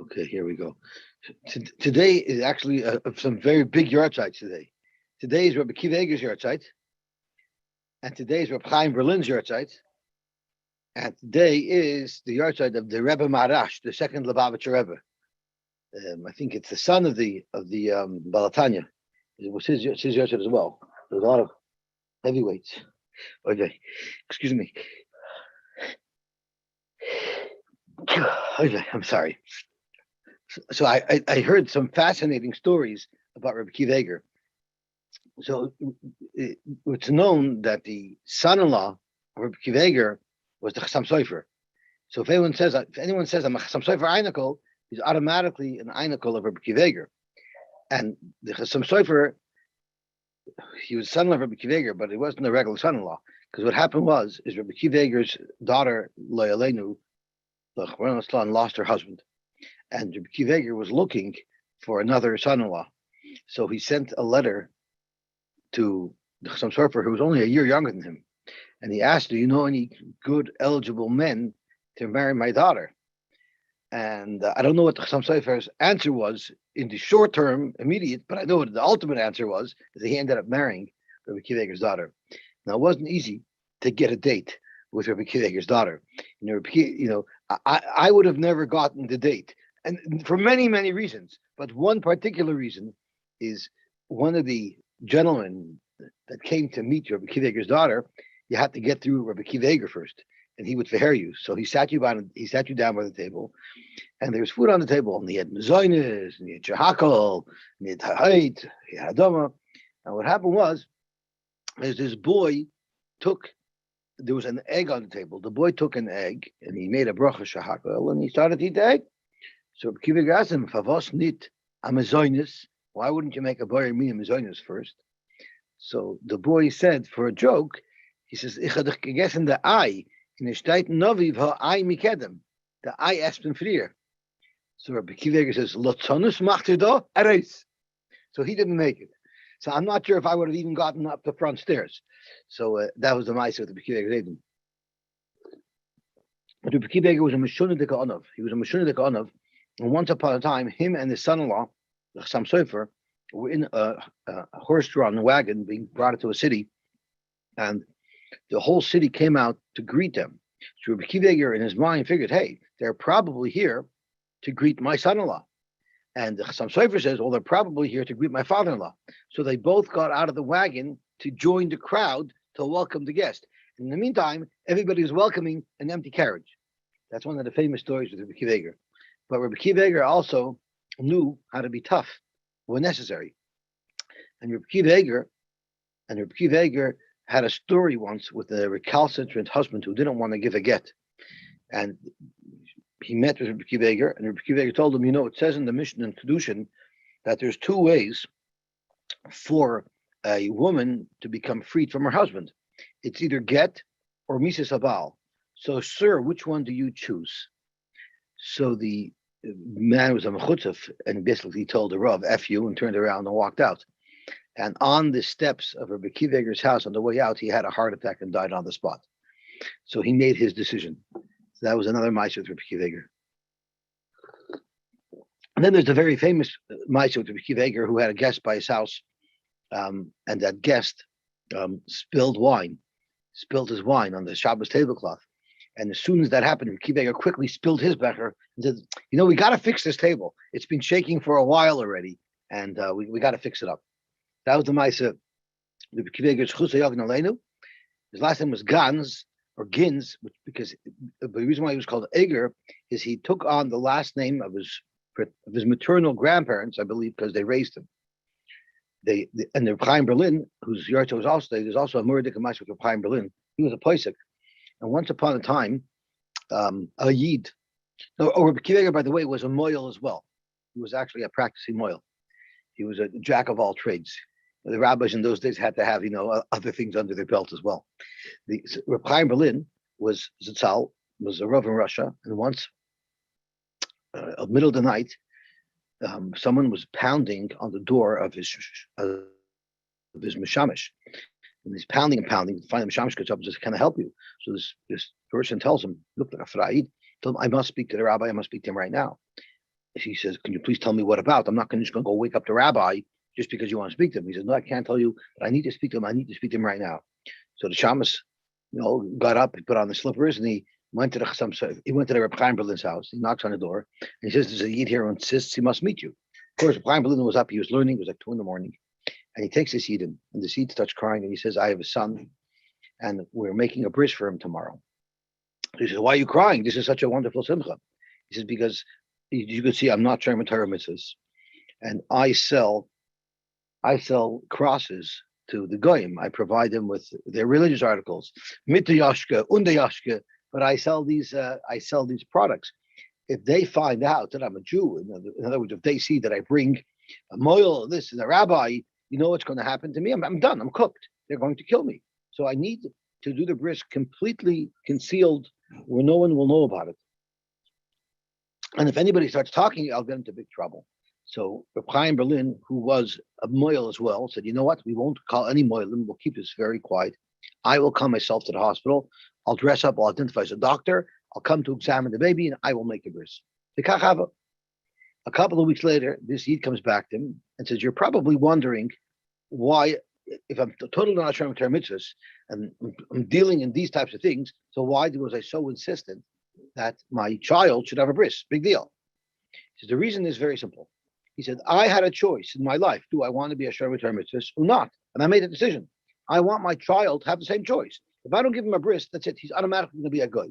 Okay, here we go. Today is actually some very big yard sites today. Today is Rabbi Kiva Eger's yard site, and today is Rabbi Chaim Berlin's yard site, and today is the yard site of the Rebbe Marash, the second Lubavitcher Rebbe. I think it's the son of the Balatanya. It was his yard site as well. There's a lot of heavyweights. Okay, excuse me. Okay, I'm sorry. So I heard some fascinating stories about Rabbi Kiva Eger. So it's known that the son-in-law of Rabbi Kiva Eger was the Chassam Sofer. So if anyone says I'm a Chassam Sofer Einikel, he's automatically an Einikel of Rabbi Kiva Eger. And the Chassam Sofer, he was son-in-law of Rabbi Kiva Eger, but he wasn't a regular son-in-law. Because what happened is Rabbi Kiva Eger's daughter, Lo Yaleinu, lost her husband. And Rabbi Kiva Eger was looking for another son-in-law. So he sent a letter to the Chassam Sofer, who was only a year younger than him. And he asked, do you know any good eligible men to marry my daughter? And I don't know what the Chassam Sofer's answer was in the short term, immediate, but I know what the ultimate answer was, that he ended up marrying Rabbi Kiva Eger's daughter. Now, it wasn't easy to get a date with Rabbi Kiva Eger's daughter. I would have never gotten the date, and for many, many reasons. But one particular reason is one of the gentlemen that came to meet Rabbi Kiva Eger's daughter, you had to get through Rabbi Kiva Eger first, and he would fair you. So he sat you down by the table, and there was food on the table, and he had mezoines, and he had shahakal, and he had ha'ait, he had adama. And what happened was, as this boy there was an egg on the table. The boy took an egg, and he made a bracha shahakal, and he started to eat the egg. So Rabbi Kiva Eger asked him, "Favos nit a mezoines? Why wouldn't you make a boy mean a mezoines first?" So the boy said, for a joke, he says, "Ich had gegessen the eye in the Shteit Noviv ha eye mikedem." The eye espen frier. So Rabbi Kiva Eger says, "Lotzonus macht da eres." So he didn't make it. So I'm not sure if I would have even gotten up the front stairs. So that was the mice with Rabbi Kiva Eger. But Rabbi Kiva Eger was a Meshunadik Onav. He was a Meshunadik Onav, and once upon a time, him and his son-in-law, the Chassam Sofer, were in a horse-drawn wagon being brought into a city, and the whole city came out to greet them. So Rabbi Kiva Eger, in his mind, figured, hey, they're probably here to greet my son-in-law. And the Chassam Sofer says, well, they're probably here to greet my father-in-law. So they both got out of the wagon to join the crowd to welcome the guest. In the meantime, everybody was welcoming an empty carriage. That's one of the famous stories with Rabbi Kiva Eger. But Rabbi Kiva Eger also knew how to be tough when necessary. And Rabbi Kiva Eger had a story once with a recalcitrant husband who didn't want to give a get. And he met with Rabbi Kiva Eger, and Rabbi Kiva Eger told him, it says in the Mishnah and Kedushin that there's two ways for a woman to become freed from her husband. It's either get or mises habal. So, sir, which one do you choose? So the man was a mechutzef, and basically told the Rav, F you, and turned around and walked out. And on the steps of Rabbi Kiva Eger's house, on the way out, he had a heart attack and died on the spot. So he made his decision. So that was another Maaseh with Rabbi Kiva Eger. And then there's a very famous Maaseh with Rabbi Kiva Eger who had a guest by his house, and that guest spilled his wine on the Shabbos tablecloth. And as soon as that happened, Rabbi Kiva Eger quickly spilled his becher and said, we got to fix this table. It's been shaking for a while already, and we got to fix it up. That was the Maaseh. Rabbi Kiva Eger's Chus Hayagin Aleinu. His last name was Gans, or Gins, because the reason why he was called Eger is he took on the last name of his maternal grandparents, I believe, because they raised him. And the Chaim Berlin, whose Yarto was also there's also a Murdik Amash with Chaim Berlin. He was a Poisek. And once upon a time, a Yid, Rabbi Kiva Eger, by the way, was a Moil as well. He was actually a practicing Moil. He was a jack of all trades. The rabbis in those days had to have, other things under their belt as well. Rabbi Chaim Berlin was Zitzal, was a Rav in Russia, and once, middle of the night, someone was pounding on the door of his mishamish, and he's pounding and pounding. Finally, the mishamish gets up and says, "Can I help you?" So this person tells him, "Look, like a fraid, told him, I must speak to the rabbi. I must speak to him right now." She says, "Can you please tell me what about? I'm not just going to go wake up the rabbi just because you want to speak to him." He says, "No, I can't tell you, but I need to speak to him. I need to speak to him right now." So the shamus, got up, he put on the slippers, and he went to the Reb Chaim Berlin's house. He knocks on the door, and he says, "There's a yid here who insists he must meet you." Of course, Reb Chaim Berlin was up. He was learning. It was like 2 a.m, and he takes this yid in, and the yid starts crying, and he says, "I have a son, and we're making a bris for him tomorrow." He says, "Why are you crying? This is such a wonderful simcha." He says, "Because you can see I'm not sharing Torah mitzvahs, and I sell crosses to the goyim. I provide them with their religious articles, mit yashke, unde yashke, but I sell these products. If they find out that I'm a Jew, in other words, if they see that I bring a moil, this and a rabbi, you know what's going to happen to me? I'm done. I'm cooked. They're going to kill me. So I need to do the bris completely concealed, where no one will know about it. And if anybody starts talking, I'll get into big trouble." So Reb Chaim Berlin, who was a moil as well, said, "You know what? We won't call any moilim. We'll keep this very quiet. I will come myself to the hospital. I'll dress up. I'll identify as a doctor. I'll come to examine the baby, and I will make a bris." A couple of weeks later, this yid comes back to him and says, "You're probably wondering why, if I'm totally not sharing Torah mitzvahs and I'm dealing in these types of things, so why was I so insistent that my child should have a bris? Big deal." He says, "The reason is very simple." He said, "I had a choice in my life. Do I want to be a sharing Torah mitzvahs or not? And I made a decision. I want my child to have the same choice. If I don't give him a bris, that's it. He's automatically going to be a guy.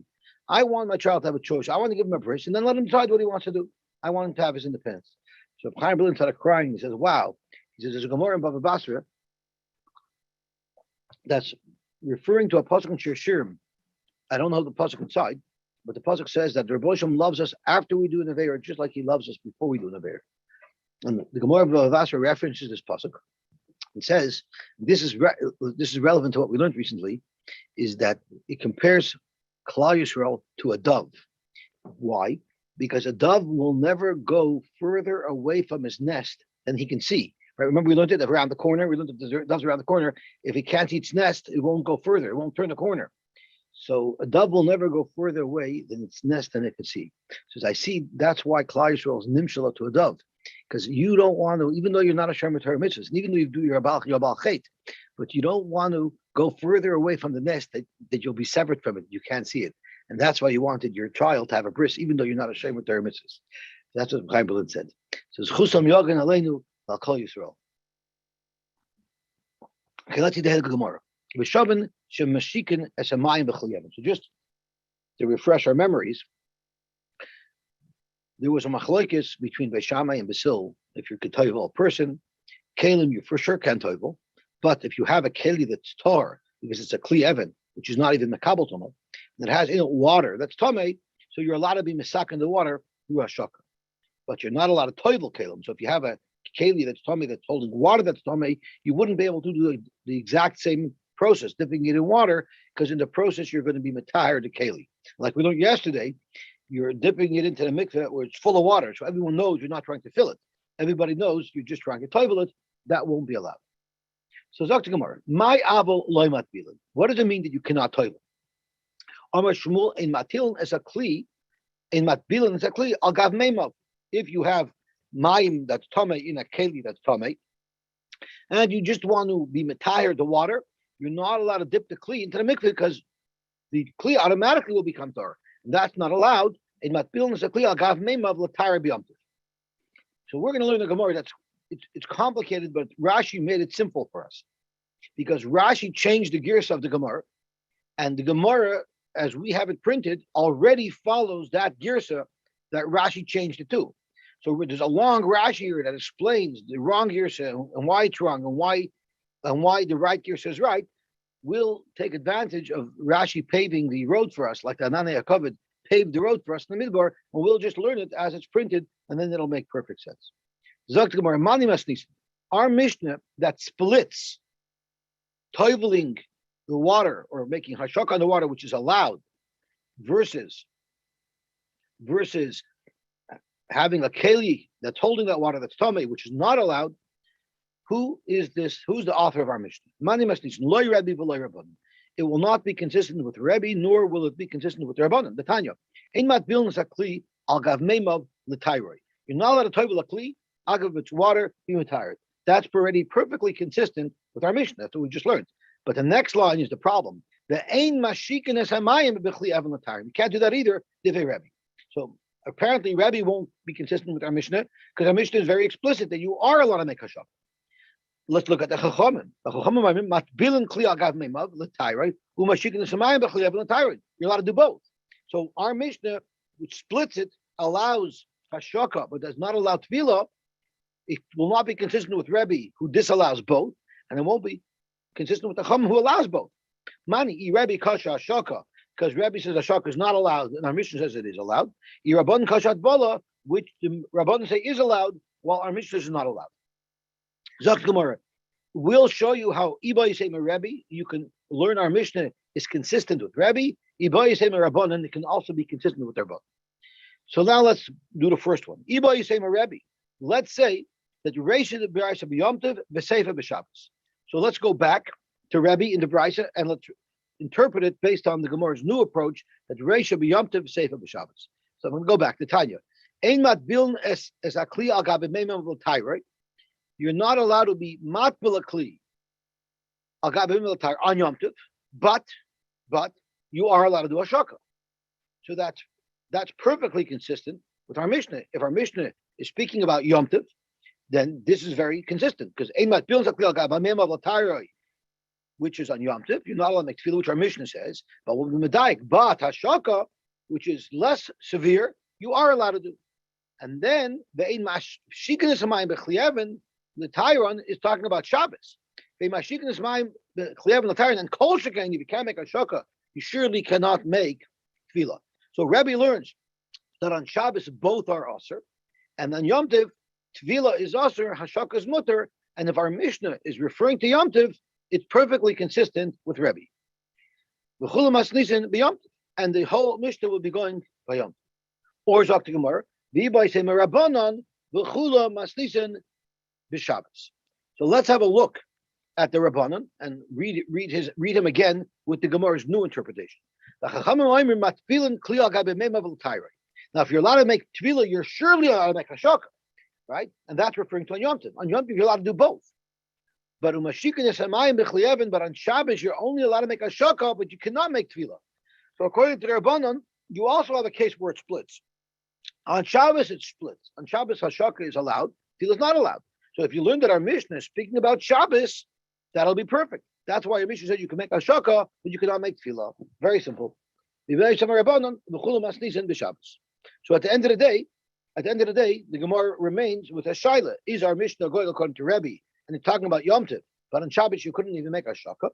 I want my child to have a choice. I want to give him a bris and then let him decide what he wants to do. I want him to have his independence." So Chaim Berlin started crying. He says, "Wow." He says, "There's a Gemara in Bava Basra that's referring to a pasuk in Shir Shirim. I don't know the pasuk inside, but the pasuk says that the Rebbe Shem loves us after we do an aveira, just like he loves us before we do an aveira." And the Gemara of Bava Basra references this pasuk. It says this is relevant to what we learned recently, is that it compares Klal Yisrael to a dove. Why? Because a dove will never go further away from his nest than he can see. Right? Remember, we learned it around the corner. We learned that the dove's around the corner. If it can't see its nest, it won't go further. It won't turn the corner. So a dove will never go further away than its nest than it can see. So as I see, that's why Klal Yisrael is nimshala to a dove. Because you don't want to, even though you're not a Shem Torah mitzvahs, and even though you do your Abal Chet, but you don't want to go further away from the nest that you'll be severed from it. You can't see it. And that's why you wanted your child to have a bris, even though you're not a Shem Torah mitzvahs. That's what Chaim Berlin said. So it's Chusam Yogan Aleinu Kol Yisrael. Okay, let's see the head of the Gemara. V'shavan shemashikin es hamayim b'chol yevin. So just to refresh our memories, there was a machlokes between Beis Shammai and Basil. If you're ketoivel a person, kelim you for sure can toivel, but if you have a keli that's tar because it's a kli even, which is not even mekabel toma, and it has in it water that's tame, so you're allowed to be misak in the water through a shaka, but you're not allowed to toivel kelim. So if you have a keli that's tame that's holding water that's tame, you wouldn't be able to do the exact same process, dipping it in water, because in the process you're going to be matahir the keli. Like we learned yesterday, you're dipping it into the mikveh where it's full of water, so everyone knows you're not trying to fill it. Everybody knows you're just trying to toivel it. That won't be allowed. So Dr. Gemara, my abel loymat bilin. What does it mean that you cannot toivel? Amar Shmuel in matilin as a kli, in matbilin as a kli. I'll gav meimav. If you have mayim that's tame in a keli that's tame, and you just want to be matahir the water, you're not allowed to dip the kli into the mikveh because the kli automatically will become tar. That's not allowed. In matbilin as a kli, I'll gav meimav l'tayr b'yomtiv. So we're going to learn the Gemara. It's complicated, but Rashi made it simple for us because Rashi changed the gears of the Gemara, and the Gemara, as we have it printed, already follows that girsa that Rashi changed it to. So there's a long Rashi here that explains the wrong girsa and why it's wrong and why the right girsa is right. We'll take advantage of Rashi paving the road for us, like the Ananei HaKavod paved the road for us in the Midbar, and we'll just learn it as it's printed, and then it'll make perfect sense. Our Mishnah that splits toiveling the water or making hashak on the water, which is allowed, versus having a keli that's holding that water that's tamei, which is not allowed. Who is this? Who's the author of our Mishnah? Mani Masnishin, loy Rebbe v'loy Rabbanan. It will not be consistent with Rebbe, nor will it be consistent with the Rabbanan. The Tanya. Ein matbilin sakli al gav meimav l'tayroi. You're not allowed to toivel a kli, agav its water, be tired. That's already perfectly consistent with our mission. That's what we just learned. But the next line is the problem. The ain mashikin es hamayim b'chli evan l'tayr. You can't do that either, Divrei Rebbe. So apparently Rebbe won't be consistent with our Mishnah because our Mishnah is very explicit that you are allowed to make hashak. Let's look at the Chachamim. The Chachamim matbilan kli agav meimav l'tayr u'mashikin es hamayim b'chli evan l'tayr. You're allowed to do both. So our Mishnah, which splits it, allows hashaka but does not allow tefillah. It will not be consistent with Rebbe, who disallows both, and it won't be consistent with the Chum, who allows both. Mani, Rebbe kasha ashaka, because Rebbe says ashaka is not allowed, and our Mishnah says it is allowed. Rabban kashat bala, which the Rabban say is allowed, while our Mishnah is not allowed. Zok Gemara, we'll show you how Iba Yisema Rebbe, you can learn our Mishnah is consistent with Rebbe. Iba Yisema Rabban, and it can also be consistent with Rabban. So now let's do the first one. Iba Yisema Rebbe. Let's say that Reisha the B'Raisa b'Yom v'Seifa b'Shabbos. So let's go back to Rebbe in the B'Raisa and let's interpret it based on the Gemara's new approach that Reisha b'Yom v'Seifa b'Shabbos. So I'm going to go back to Tanya. Ein matbiln es akli al gabe meimam v'Tayr. You're not allowed to be matbil akli al gabe meimam v'Tayr on Yom Tov, but you are allowed to do a shaka. So that's perfectly consistent with our Mishnah. If our Mishnah is speaking about Yom Tov, then this is very consistent because which is on Yom Tov, you're not allowed to make tefillah, which our Mishnah says, but with the Medaik, but Hashaka, which is less severe, you are allowed to do. And then the Tyron is talking about Shabbos. And Kol Shekain, if you can't make a shaka, you surely cannot make tefillah. So Rebbe learns that on Shabbos both are aser, and on Yom Tov, Tvila is aser, hashaka is mutter, and if our Mishnah is referring to Yom Tov, it's perfectly consistent with Rebbe. V'chula masnisin b'Yom Tov, and the whole Mishnah will be going by Yom Tov. Or Zok to Gemara, v'ibay say merabanan v'chula masnisin b'Shabbos. So let's have a look at the Rabbanan and read him again with the Gemara's new interpretation. Now, if you're allowed to make tefillah, you're surely allowed to make hashaka, right? And that's referring to on Yom Tov. On Yom Tov, you're allowed to do both. But on Shabbos, you're only allowed to make hashaka, but you cannot make tefillah. So according to the Rabbanan, you also have a case where it splits. On Shabbos, it splits. On Shabbos, hashaka is allowed. Tefillah is not allowed. So if you learn that our Mishnah is speaking about Shabbos, that'll be perfect. That's why your Mishnah said you can make hashaka, but you cannot make tefillah. Very simple. So at the end of the day, the Gemara remains with a shaila. Is our Mishnah going according to Rebbe and it's talking about Yom Tov, but on Shabbos you couldn't even make a shaka?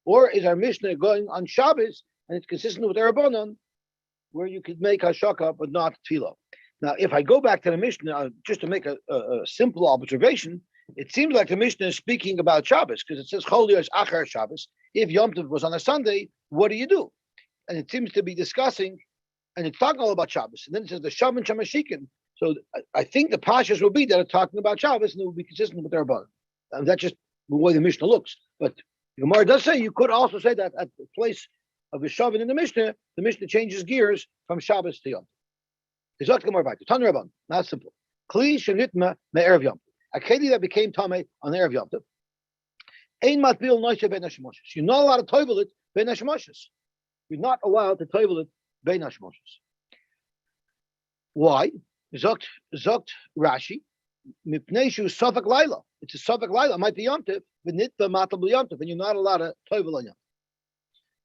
Or is our Mishnah going on Shabbos and it's consistent with Rabbanan, where you could make a shaka but not tefillah? Now, if I go back to the Mishnah, just to make a simple observation, it seems like the Mishnah is speaking about Shabbos because it says Chol Yos Achar Shabbos. If Yom Tov was on a Sunday, what do you do? And it seems to be discussing, and it's talking all about Shabbos. And then it says the Shaman Shamashikin. So I think the pashas will be that it's talking about Shabbos and it will be consistent with their Rabbanan. And that's just the way the Mishnah looks. But the Gemara does say you could also say that at the place of the Shavan in the Mishnah changes gears from Shabbos to Yom Tov. It's not Gemara back to Tan Rabban. Not simple. Kli shenitma me'erev Yom Tov. A keli that became tamei on the erev Yom Tov. Ein matbil noishe ben hashmoshes. You're not allowed to toivel it ben hashmoshes. You're not allowed to toivel it ben hashmoshes. Why? Zokt Rashi. Mipneshu safak laila. It's a safak laila. It might be Yom Tov. V'nitba matal Yom Tov, and you're not allowed to toivel on Yom Tov.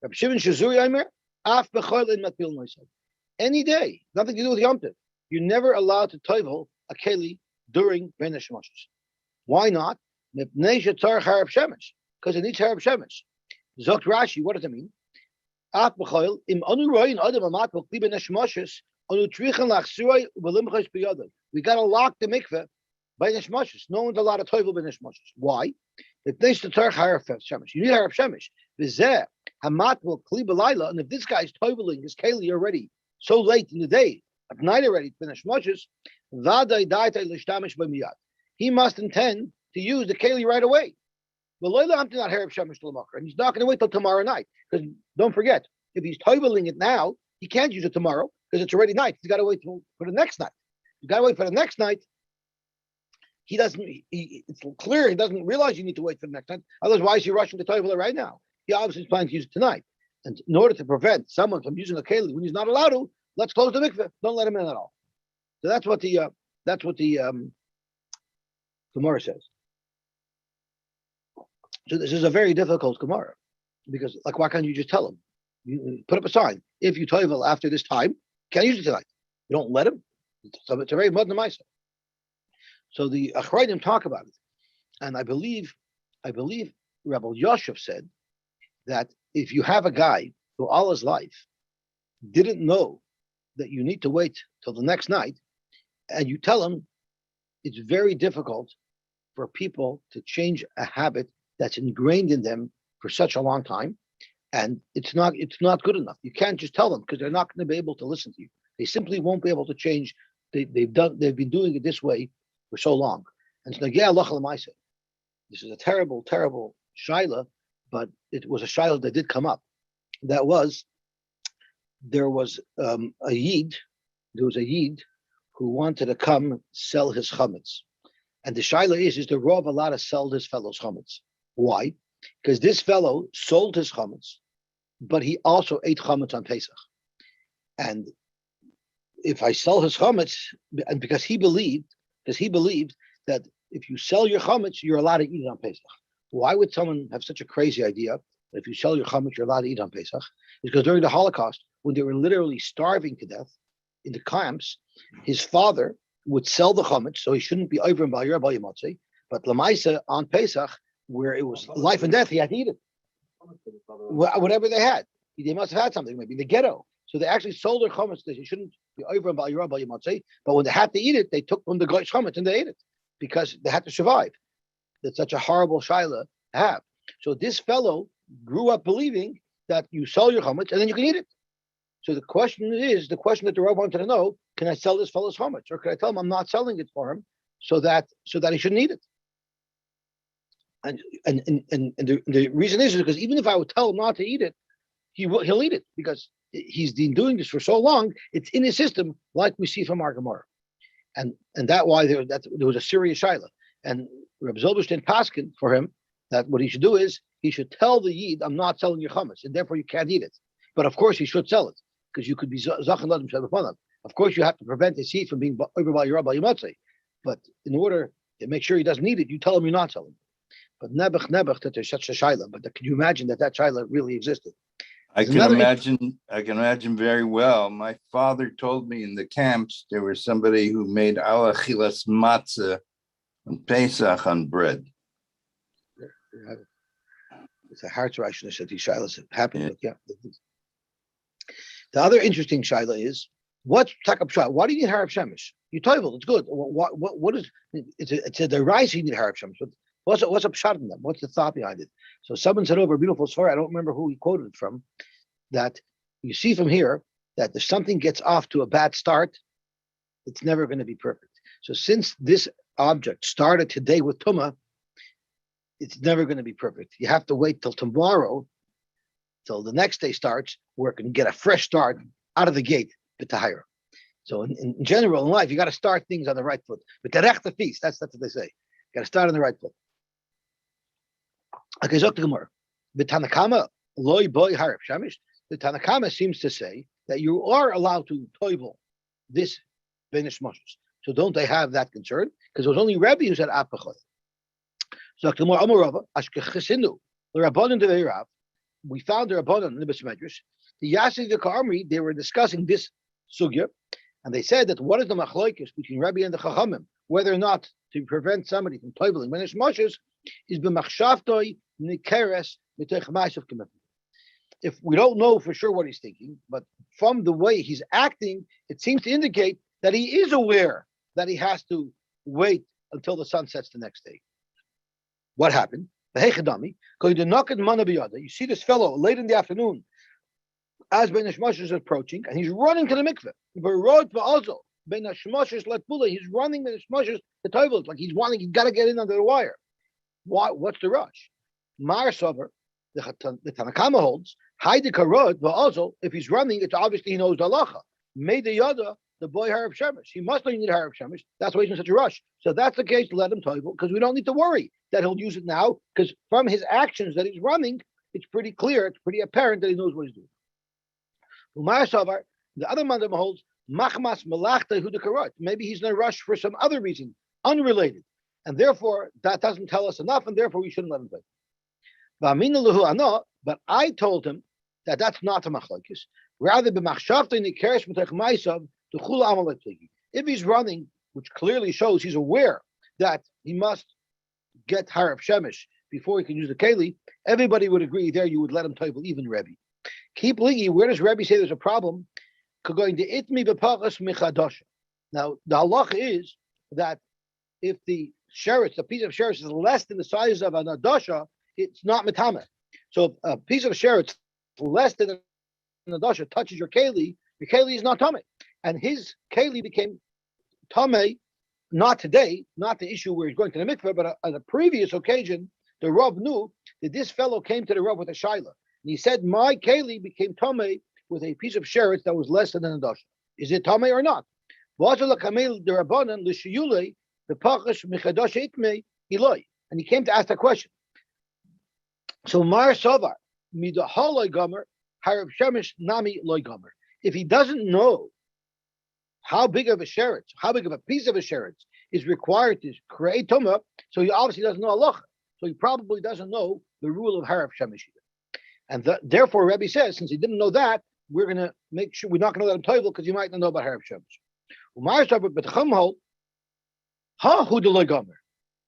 Rabbi Shimon Shazuri Aimer. Af b'choil in matbil noishe. Any day, nothing to do with Yom Tov. You're never allowed to toivel a keli during Ben Hashmoshes. Why not? Because it needs harab shemesh. Zokt Rashi, what does it mean? We got to lock the mikveh by Neshmoshes. No one's allowed to toivel by Neshmoshes. Why? It needs to turn harab shemesh. You need harab shemesh. And if this guy's toiveling his keli already so late in the day, at night already, finish Moshes, he must intend to use the keli right away. And he's not going to wait till tomorrow night. Because don't forget, if he's toiveling it now, he can't use it tomorrow because it's already night. He's got to wait for the next night. You got to wait for the next night. He doesn't. It's clear he doesn't realize you need to wait for the next night. Otherwise, why is he rushing to toivel right now? He obviously is planning to use it tonight. And in order to prevent someone from using a keli when he's not allowed to, let's close the mikveh. Don't let him in at all. So that's what the Gemara says. So this is a very difficult Gemara because, like, why can't you just tell him? You put up a sign. If you toivel after this time, can't use it tonight. You don't let him. So it's a very mud and So the Achrayim talk about it, and I believe Rabbi Yosef said that if you have a guy who all his life didn't know that you need to wait till the next night, and you tell him, it's very difficult for people to change a habit that's ingrained in them for such a long time, and it's not good enough. You can't just tell them because they're not going to be able to listen to you. They simply won't be able to change. They've been doing it this way for so long. And so, yeah, this is a terrible, terrible shaila, but it was a shaila that did come up. That was, there was a yid who wanted to come sell his chametz. And the shaila is the Rav allowed to sell his fellow's chametz? Why? Because this fellow sold his chametz, but he also ate chametz on Pesach. And if I sell his chametz, and because he believed that if you sell your chametz, you're allowed to eat it on Pesach. Why would someone have such a crazy idea that if you sell your chametz, you're allowed to eat on Pesach? It's because during the Holocaust, when they were literally starving to death in the camps, his father would sell the chametz, so he shouldn't be over in Balyer Balyamotzei. But Lamaisa on Pesach, where it was life and death, he had to eat it. Whatever they had. They must have had something, maybe in the ghetto. So they actually sold their chametz. They shouldn't be over in Balyer Balyamotzei. But when they had to eat it, they took from the goy's chametz and they ate it because they had to survive. That's such a horrible shaila to have. So this fellow grew up believing that you sell your chametz and then you can eat it. So the question that the Rav wanted to know: can I sell this fellow's chametz, or can I tell him I'm not selling it for him, so that he shouldn't eat it? And the reason is because even if I would tell him not to eat it, he'll eat it because he's been doing this for so long. It's in his system, like we see from our Gemara, and that why there was a serious shaila. And Reb Zilberstein paskin for him that what he should do is he should tell the yid, I'm not selling your chametz, and therefore you can't eat it. But of course he should sell it because you could be zachan ladim shabbafanam. Of course you have to prevent his seed from being over by your yamotzei. But in order to make sure he doesn't need it, you tell him you're not selling it. But nebuch that there's such a shaila. But can you imagine that shaila really existed? I can imagine very well. My father told me in the camps there was somebody who made alachilas matzah and Pesach on bread. It's a hard I shouldn't have said these shilas happen, but yeah. The other interesting shaila is what's takap shah? Why do you need harab shemesh? You toivel, it's good. What is it's a rise you need harab shemesh, but what's a pshat in them? What's the thought behind it? So someone said over a beautiful story, I don't remember who he quoted it from, that you see from here that if something gets off to a bad start, it's never going to be perfect. So since this object started today with Tumah, it's never going to be perfect. You have to wait till tomorrow, till the next day starts, where it can get a fresh start out of the gate, b'tahira. So in general, in life, you got to start things on the right foot. But the feast, that's what they say. You got to start on the right foot. Okay, Zok the Gemara. The Tanakama loy boy harab shamish. The Tanakama seems to say that you are allowed to toivel this benish moshes. So don't they have that concern? Because it was only Rebbe who said apachot. So the Gemara Amorava ashkechesinu the Rabbanon de Rav. We found the Rabbanon in the Beis Medrash. The Yosy the Karmi, they were discussing this sugya, and they said that what is the machlokes between Rebbe and the Chachamim, whether or not to prevent somebody from toiveling benish moshes is b'machshavtoi nikeres mitoch ma'asav commitment. If we don't know for sure what he's thinking, but from the way he's acting, it seems to indicate that he is aware that he has to wait until the sun sets the next day. What happened? You see this fellow late in the afternoon, as Ben Hashmosh is approaching, and he's running to the mikveh. He's running Ben Hashmosh to toivel, like he's got to get in under the wire. Why? What's the rush? Mar Sover, the Tanakama holds, Haide Karod, but also if he's running, it's obviously he knows the halacha. Made the yada the boy Harav Shemesh. He must only need Harav Shemesh. That's why he's in such a rush. So that's the case to let him toivel, because we don't need to worry that he'll use it now, because from his actions that he's running, it's pretty clear, it's pretty apparent that he knows what he's doing. The other man holds machmas melachta hudakarot. Maybe he's in a rush for some other reason, unrelated, and therefore that doesn't tell us enough, and therefore we shouldn't let him play. But I told him that that's not a machlokes. Rather, if he's running, which clearly shows he's aware that he must get Harav Shemesh before he can use the keli, everybody would agree there you would let him toivel, even Rebbe. Keep ligi. Where does Rebbe say there's a problem? Going to itmi b'pachas michadosha. Now the halacha is that if the sheretz, the piece of sheretz, is less than the size of an adosha, it's not metame. So if a piece of sheretz less than an adosha touches your keli is not tame, and his keli became tame. Not today, not the issue where he's going to the mikveh, but on a previous occasion, the Rav knew that this fellow came to the Rav with a shaila. And he said, my keli became tamei with a piece of sheretz that was less than an adosha. Is it tamei or not? And he came to ask that question. So Mar Sovar, midahaloi gomer, harav shemesh nami loy gomer. If he doesn't know how big of a sheretz, how big of a piece of a sheretz is required to create tumah, so he obviously doesn't know halacha. So he probably doesn't know the rule of harav shemesh. And therefore, Rebbe says, since he didn't know that, we're going to make sure we're not going to let him toivel because he might not know about harav shemesh.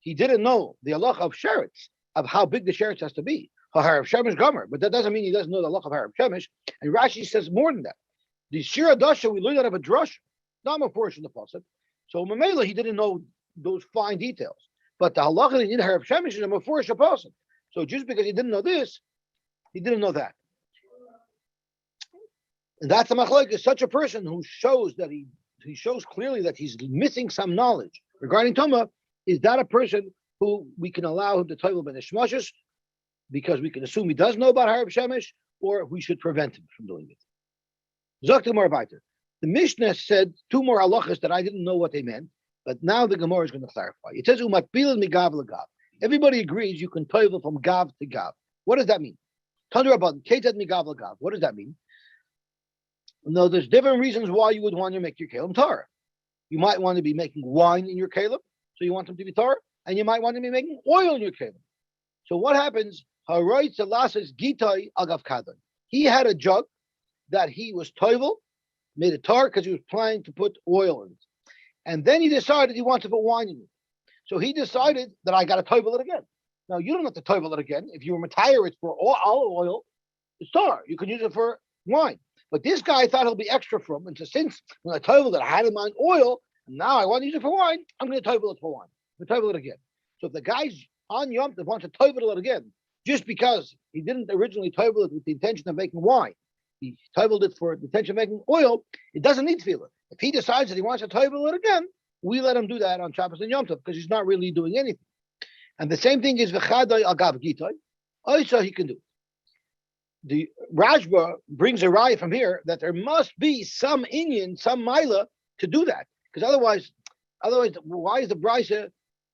He didn't know the halacha of sheretz, of how big the sheretz has to be. Harav shemesh gomer, but that doesn't mean he doesn't know the halacha of harav shemesh. And Rashi says more than that. The shir adasha we learned out of a drush, not a portion of the pasuk. So Mamela, he didn't know those fine details. But the halacha that he did harav shemesh is a mafurish pasuk. So just because he didn't know this, he didn't know that. And that's a machlok, is such a person who shows that he shows clearly that he's missing some knowledge regarding Tumah. Is that a person who we can allow him to toivel ben hashmashos because we can assume he does know about harav shemesh, or we should prevent him from doing it? Zok more about it. The Mishnah said two more halachas that I didn't know what they meant, but now the Gemara is going to clarify. It says umatbilin migav legav. Everybody agrees you can toivel from gav to gav. What does that mean? What does that mean? No, there's different reasons why you would want to make your kelim Torah. You might want to be making wine in your kelim, so you want them to be Torah, and you might want to be making oil in your kelim. So what happens? He had a jug that he was toivel, made it Torah because he was planning to put oil in it. And then he decided he wants to put wine in it. So he decided that I got to toivel it again. Now, you don't have to toivel it again. If you were matayir it for olive oil, it's Torah. You can use it for wine. But this guy thought it'll be extra from, and so since when I toiveled it, I had in mind oil, and now I want to use it for wine, I'm going to toivel it for wine. I'm going to toivel it again. So if the guy's on Yom Tov wants to toivel it again, just because he didn't originally toivel it with the intention of making wine, he toiveled it for the intention of making oil, it doesn't need tefillah. If he decides that he wants to toivel it again, we let him do that on Shabbos and Yom Tov because he's not really doing anything. And the same thing is v'chadai agav gitay. Also, he can do it. The Rajba brings a raya from here that there must be some inyan, some mila to do that, because otherwise, why is the Beitzah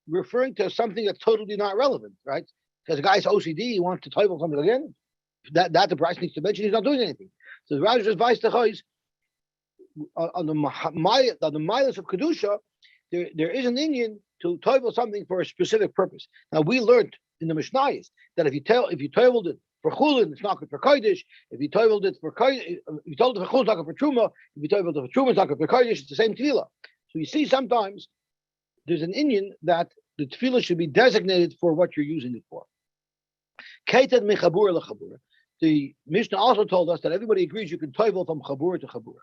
referring to something that's totally not relevant, right? Because the guy's OCD, he wants to toivel something again. That the Beitzah needs to mention, he's not doing anything. So the Rajba's advice to Chayz on the milas of kedusha, there is an inyan to toivel something for a specific purpose. Now we learned in the Mishnayos that if you toiveled it for chulin, it's not good for kodesh. If you toiveled it for kodesh, if you told it for chulin, it's not good for truma. If you toiveled it for truma, it's not good for kodesh. It's the same tefillah. So you see, sometimes there's an inyan that the tefillah should be designated for what you're using it for. Keted mechabura lechabura. The Mishnah also told us that everybody agrees you can toivel from chabura to chabura.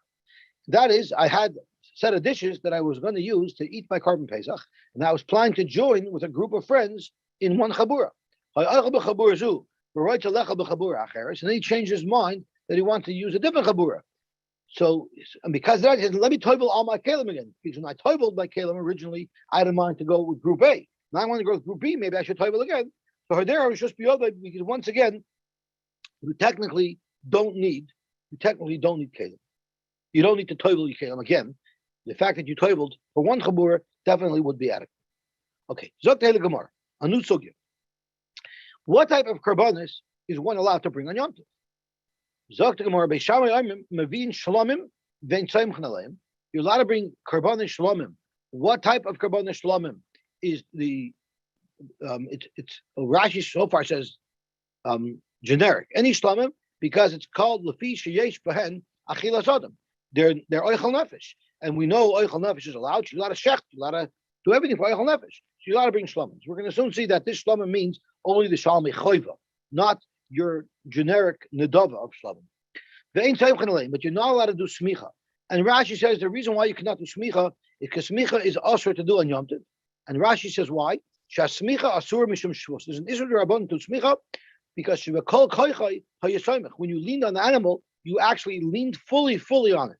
That is, I had a set of dishes that I was going to use to eat my Karban Pesach, and I was planning to join with a group of friends in one chabura. And then he changed his mind that he wanted to use a different chabura. So, and because of that, he said, let me toivel all my kelim again. Because when I toiveled my kelim originally, I had in mind to go with group A. Now I want to go with group B, maybe I should toivel again. So there I was just beyond, because once again, you technically don't need kelim. You don't need to toivel your kelim again. The fact that you toiveled for one chabur definitely would be adequate. Okay, Zok Tehele Gemara, a new sugya. What type of karbanos is one allowed to bring on Yom Tov? Zok Gemara, Beishamai Aimim Mavin Shalomim Vein Tzayim Chanaleim. You're allowed to bring karbanos shalomim. What type of karbanos shalomim is the? It's Rashi so far says generic. Any shlomim because it's called lefi sheyesh behen achilas adam. They're oichel nefesh, and we know oichel nefesh is allowed. You're allowed to shecht. You're allowed to do everything for oichel nefesh. So you're allowed to bring shlomims. We're going to soon see that this shlomim means only the shalmei choiva, not your generic nedava of shlomim. But you're not allowed to do smicha. And Rashi says the reason why you cannot do smicha is because smicha is asur to do on Yom Tov. And Rashi says why? Shasmicha asur mishum shvus. There's an issue rabban to smicha because when you leaned on the animal, you actually leaned fully on it.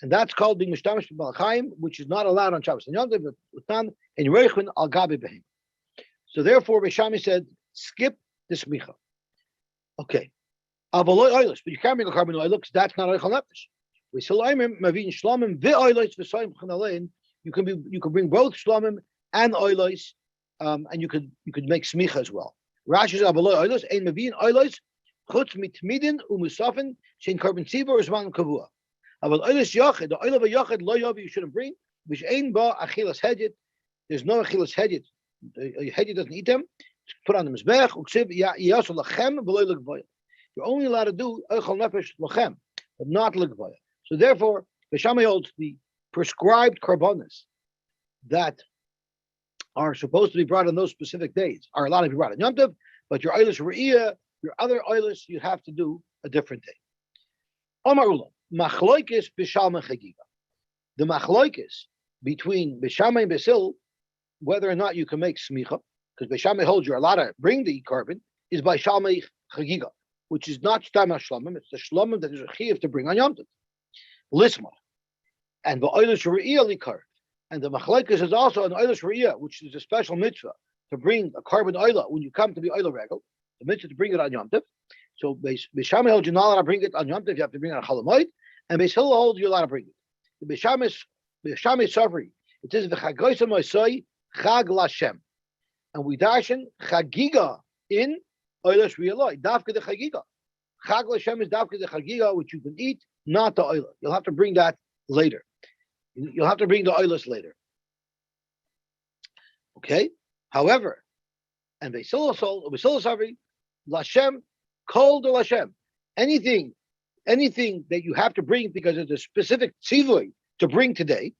And that's called being mishtamish b'balachayim, which is not allowed on Shabbos and Yom Tov, but done in reichun al gabi behim. So therefore, Rishami said, skip the smicha. Okay. But you can't bring a carbon oil because that's not oichel nefesh. We still mavin shlomim ve'oilos v'soyim chanalein. You can bring both shlomim and oilos, and you could make smicha as well. Rashi says avaloi oilos ein mavin oilos chutz mitmidin umusafin shein carbon tzibur zman kavua. Aval oilos yachid the oil of a yachid lo yavi you shouldn't bring which ein ba achilas hedjit. There's no achilas hedjit. The hedjit doesn't eat them. Put on the mizbech uksiv yasu lachem v'lo legvoya. You're only allowed to do oichel nefesh lachem, but not legvoya. So therefore, Beishamai holds the prescribed karbanos that are supposed to be brought on those specific days are allowed to be brought on Yom Tov, but your oilus re'iyah, your other oilus, you have to do a different day. Omar Ula, machloikis b'shalma chagiga. The machloikis between Beishamai and Basil, whether or not you can make smicha, because Beishamai holds you're allowed to bring the carbon, is by shalmei chagiga, which is not stam shlomim, it's the shlomim that is a chiyuv to bring on Yom Tov. Lisma. And the oilus re'iyah likar. And the machlekes is also an oilus re'iyah, which is a special mitzvah to bring a carbon oila when you come to the oila regal. The mitzvah to bring it on Yom Tov. So Beishamai holds you're not allowed to bring it on Yom Tov, you have to bring it on Chalamoid. And Beis Hillel holds you're allowed to bring it. The Beishamai Safri, it says v'chagoysa moisoi chag lashem. And we darshan chagiga in oilus re'iyah. Dafka the chagiga. Chag lashem is dafka the chagiga, which you can eat, not the oila. You'll have to bring that later. You'll have to bring the oilus later. Okay? However, and Basilasari, Lashem, Kol de Lashem. Anything that you have to bring because there's a specific tzivui to bring today,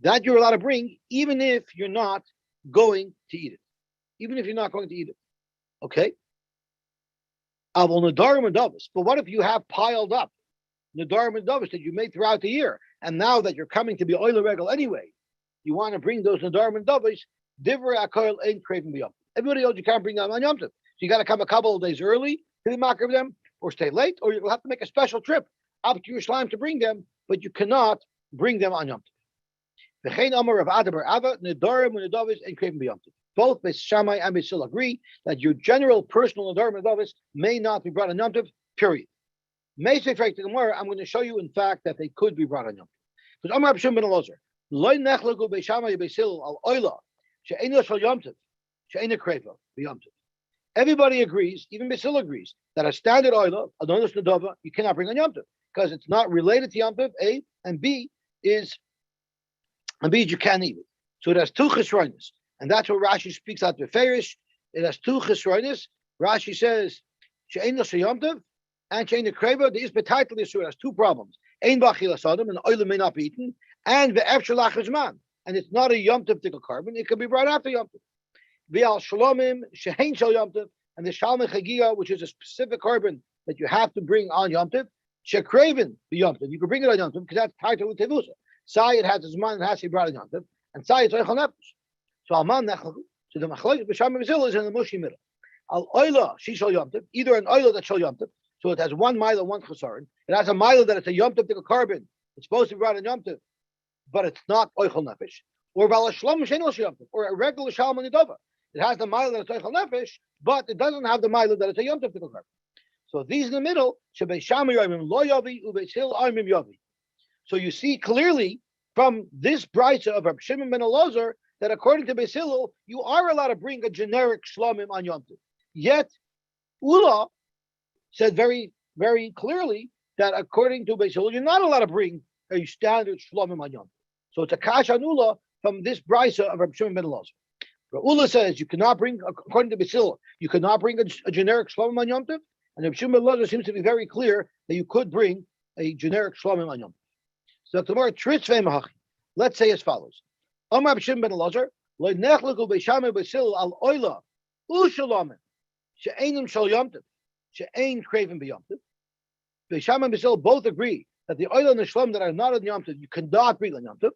that you're allowed to bring, even if you're not going to eat it. Even if you're not going to eat it. Okay? But what if you have piled up Nadarim and Davish that you made throughout the year, and now that you're coming to be oil regal anyway, you want to bring those Nadarim and Davish, Divrei HaKoil ain't craving beyond. Everybody else you can't bring them on Yom Tov. So you got to come a couple of days early to the makar of them, or stay late, or you'll have to make a special trip up to Yerushalayim to bring them, but you cannot bring them on Yom Tov. V'chein Amar of Adabar Ava, Nadarim and Davish ain't craving beyond. Both Beis Shammai and Beis Hillel agree that your general personal Nadarim and Davish may not be brought on Yom Tov, period. I'm going to show you, in fact, that they could be brought on Yom Tov. Because Amar Abshim ben Elazar, Loi nechlagu Beis Shammai Beis Hillel al oila she'eino shel Yom Tov she'eino kreva b'Yom Tov. Everybody agrees, even Beis Hillel agrees, that a standard oila, a nonos nedava, you cannot bring on Yom Tov because it's not related to Yom Tov. A and B is you can't eat it. So it has two chesronis, and that's what Rashi speaks out to Ferish. It has two chesronis. Rashi says she'eino shel Yom Tov. And chain the kreva, the isbetitle yisur has two problems. Ein b'achilas adam, and the oil may not be eaten, and ve'efshel lachazman, and it's not a Yom Tov tickle carbon. It can be brought after Yom Tov. V'al shalomim shehein shel Yom Tov, and the shalmei chagiga, which is a specific carbon that you have to bring on Yom Tov. Shekraven the Yom Tov, you can bring it on Yom Tov because that's title with tevusa. Sai it has its man, it has to be brought on Yom Tov, and sai it's oichel nefesh. So alman nechal. So the machlokes b'shamim zil is in the mushi middle. Al oila she shel Yom Tov, either an oila that shel Yom Tov. So it has one mile and one chesaron. It has a mile that it's a Yom Tov tickle carbon. It's supposed to be brought on Yom Tov, but it's not oichel nefesh. Or Yom Tov, or a regular shalom nedava. It has the mile that it's oichel nefesh, but it doesn't have the mile that it's a Yom Tov tickle carbon. So these in the middle, Shebei Shammai Yomim Lo Yavi, Ubeis Hillel Yomim Yavi. So you see clearly from this Beitzah of Reb Shimon ben Elazar that according to Beis Hillel, you are allowed to bring a generic shlomim on Yom Tov. Yet, Ula said very, very clearly that according to Beis Hillel, you're not allowed to bring a standard shlomim on Yom Tov. So it's a kash on Ula from this Beitzah of Reb Shimon ben Elazar. But Ula says you cannot bring, according to Beis Hillel, you cannot bring a generic shlomim on Yom Tov. And Reb Shimon ben Elazar seems to be very clear that you could bring a generic shlomim on Yom Tov. So tomorrow, let's say as follows. Amar Reb Shimon ben Elazar, lo nechleku Beis Shammai Beis Hillel al oila u'shalomim she'einim shal Yom Tov she'ein craven b'Yom Tov. Beis Shammai and Beis Hillel both agree that the oila and the shalom that are not on Yom Tov you cannot bring on Yom Tov.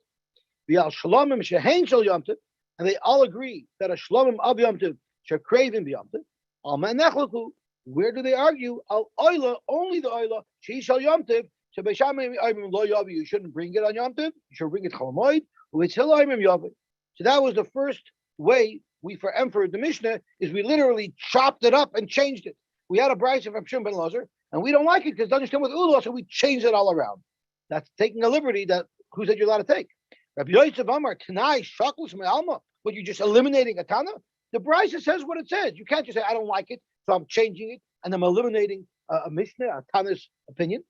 V'al shalomim she'ein shal Yom Tov, and they all agree that a shalomim of Yom Tov shall craven b'Yom Tov. Al man nechleku, where do they argue? Al oila, only the oila she shall Yom Tov. So Beis Shammai lo yavi, you shouldn't bring it on Yom Tov. You should bring it chalamoid. So that was the first way we for the Mishnah is we literally chopped it up and changed it. We had a Beitzah from Shimon ben Elazar, and we don't like it because it doesn't understand with Ula, so we changed it all around. That's taking a liberty that who said you're allowed to take. Rabbi Yosy Amar Tanai Shakus Me'alma. What, you just eliminating a Tana? The Beitzah says what it says. You can't just say I don't like it, so I'm changing it and I'm eliminating a Mishnah, a Tana's opinion.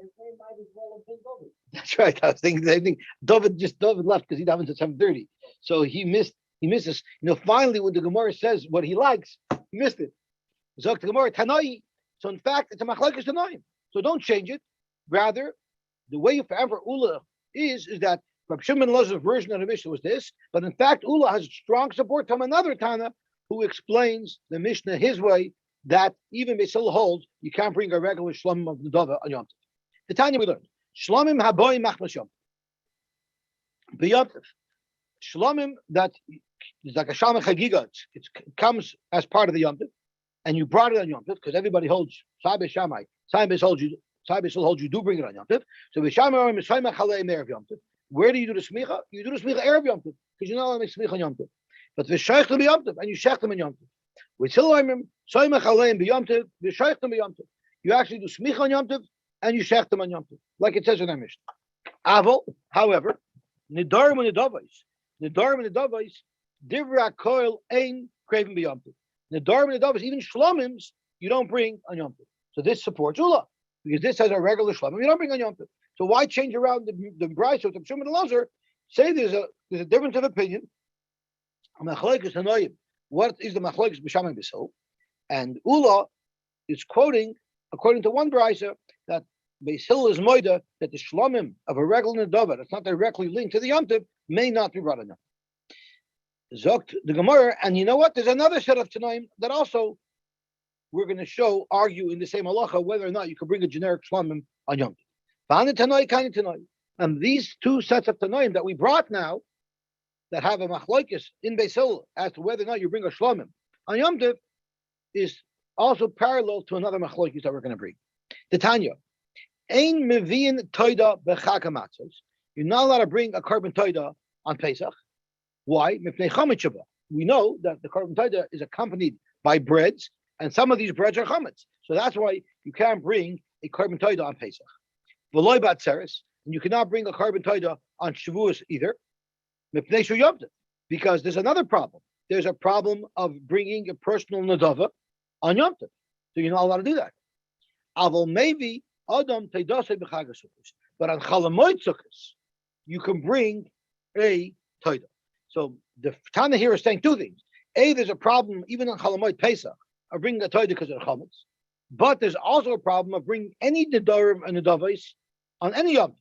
His name might as well have been David. That's right. I was thinking the same thing. David left because he davens at 7:30, so he misses. Finally, when the Gemara says what he likes, he missed it. Zok the Gemara Tanai. So in fact, it's a machlokes Tanaim. So don't change it. Rather, the way you forever Ula is that Reb Shimon ben Elazar's version of the Mishnah was this, but in fact, Ula has strong support from another Tana who explains the Mishnah his way. That even Beis Hillel holds you can't bring a regular shlomim of Nedava on Yom Tov. The Tanya we learned shlomim haboy machmas Yom Tov. B'Yom Tov, shlomim that is like a shalom chagiga. It comes as part of the Yom Tov, and you brought it on Yom Tov because everybody holds Beis Shammai. Beis Hillel holds you do bring it on Yom Tov. So Beis Shammai is Shammai chalei erev Yom Tov. Where do you do the smicha? You do the smicha erev Yom Tov because you're not allowed to make smicha on Yom Tov. But v'shayich them Yom Tov and you shech them on Yom Tov. With Hilaimim, Soimach Aleim b'Yom Tov, v'shaychtem b'Yom Tov. You actually do smicha on Yom Tov and you shechtem on Yom Tov, like it says in our Mishnah. Aval, however, Nidarim and Nidavais, Divra Koil Ein Craven b'Yom Tov. Nidarim and Nidavais, even Shlomims, you don't bring on Yom Tov. So this supports Ula, because this has a regular Shlomim, you don't bring on Yom Tov. So why change around the Beitzah of Shimon ben Elazar? Say there's a difference of opinion. What is the machlokes Beis Shammai and Beis Hillel? And Ula is quoting, according to one Beitzah, that Beis Hillel is moida that the shlomim of a regular nedava that's not directly linked to the Yom Tov may not be brought on Yom Tov. Zokt the Gemara, and you know what? There's another set of Tanaim that also we're going to argue in the same halacha whether or not you can bring a generic shlomim on Yom Tov. And these two sets of Tanaim that we brought now, that have a machlokes in Beis Hillel as to whether or not you bring a shlomim on Yom Tov is also parallel to another machlokes that we're going to bring. The Tanya, ein meviin toida b'chag hamatzos. You're not allowed to bring a carbon toida on Pesach. Why? Mipnei chametz sheba. We know that the carbon toida is accompanied by breads, and some of these breads are chametz. So that's why you can't bring a carbon toida on Pesach. V'loy batzeres, and you cannot bring a carbon toida on Shavuos either. Because there's another problem. There's a problem of bringing a personal nadava on Yom Tov. So you're not allowed to do that. Aval maybe Adam teidase b'chag hasukkos. But on Chalamoid Sukkos, you can bring a toida. So the Tana here is saying two things. A, there's a problem even on Chalamoid Pesach of bringing a toida because of the chametz. But there's also a problem of bringing any nedarim and nedavos on any Yom Tov.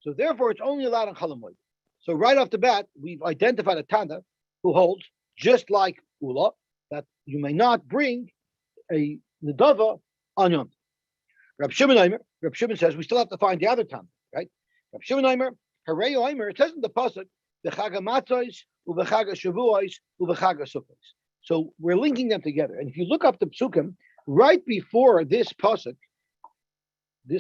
So therefore, it's only allowed on Chalamoid. So right off the bat, we've identified a Tana who holds, just like Ula, that you may not bring a Nedava on Yom Tov. Reb Shimon says we still have to find the other Tana, right? Reb Shimon Aimer, Harei Aimer, it says in the pasuk, B'chag hamatzos, u'b'chag hashavuos, u'b'chag hasukkos. So we're linking them together. And if you look up the psukim, right before this pasuk,